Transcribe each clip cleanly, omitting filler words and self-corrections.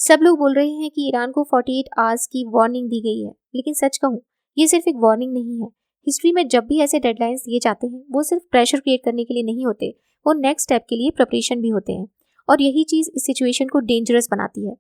सब लोग बोल रहे हैं कि ईरान को 48 आवर्स की वार्निंग दी गई है, लेकिन सच कहूँ, ये सिर्फ एक वार्निंग नहीं है। हिस्ट्री में जब भी ऐसे डेडलाइंस दिए जाते हैं, वो सिर्फ प्रेशर क्रिएट करने के लिए नहीं होते, वो नेक्स्ट स्टेप के लिए प्रिपरेशन भी होते हैं। और यही चीज़ इस सिचुएशन को डेंजरस बनाती है।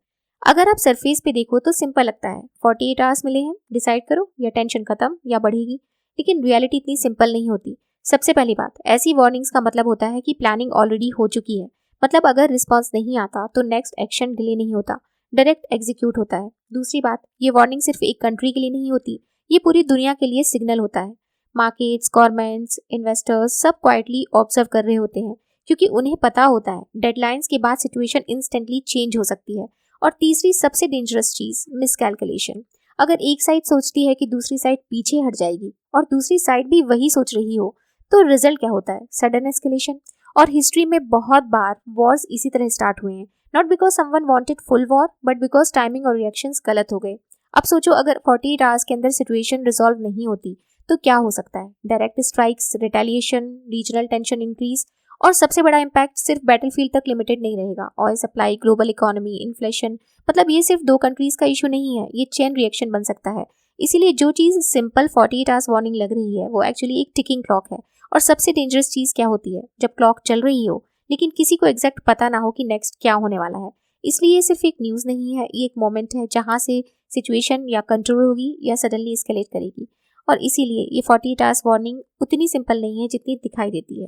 अगर आप सरफेस पे देखो तो सिंपल लगता है, 48 आवर्स मिले हैं, डिसाइड करो या टेंशन खत्म या बढ़ेगी। लेकिन रियलिटी इतनी सिंपल नहीं होती। सबसे पहली बात, ऐसी वार्निंग्स का मतलब होता है कि प्लानिंग ऑलरेडी हो चुकी है। मतलब अगर रिस्पॉन्स नहीं आता तो नेक्स्ट एक्शन डिले नहीं होता, डायरेक्ट एग्जीक्यूट होता है। दूसरी बात, ये वार्निंग सिर्फ एक कंट्री के लिए नहीं होती, ये पूरी दुनिया के लिए सिग्नल होता है। मार्केट्स, गवर्नमेंट्स, इन्वेस्टर्स सब क्वाइटली ऑब्जर्व कर रहे होते हैं, क्योंकि उन्हें पता होता है डेडलाइंस के बाद सिचुएशन इंस्टेंटली चेंज हो सकती है। और तीसरी सबसे डेंजरस चीज, मिसकैलकुलेशन। अगर एक साइड सोचती है कि दूसरी साइड पीछे हट जाएगी और दूसरी साइड भी वही सोच रही हो, तो रिजल्ट क्या होता है? Sudden escalation. और हिस्ट्री में बहुत बार वॉर्स इसी तरह स्टार्ट हुए हैं, not because someone wanted full war, but because timing और रिएक्शंस गलत हो गए। अब सोचो, अगर 48 आवर्स के अंदर सिचुएशन रिजॉल्व नहीं होती तो क्या हो सकता है? Direct strikes, retaliation, regional tension increase. और सबसे बड़ा इम्पैक्ट सिर्फ बैटलफील्ड तक लिमिटेड नहीं रहेगा। Oil supply, global economy, inflation, मतलब ये सिर्फ दो कंट्रीज का इशू नहीं है, ये चेन रिएक्शन बन सकता है। इसीलिए जो चीज सिंपल 48 आवर्स वार्निंग लग रही है, वो एक्चुअली एक टिकिंग क्लॉक है। और सबसे डेंजरस चीज क्या होती है? जब क्लॉक चल रही हो लेकिन किसी को एग्जैक्ट पता ना हो कि नेक्स्ट क्या होने वाला है। इसलिए ये सिर्फ एक न्यूज़ नहीं है, ये एक मोमेंट है जहाँ से सिचुएशन या कंट्रोल होगी या सडनली एस्केलेट करेगी। और इसीलिए ये 48 आवर्स वार्निंग उतनी सिंपल नहीं है जितनी दिखाई देती है।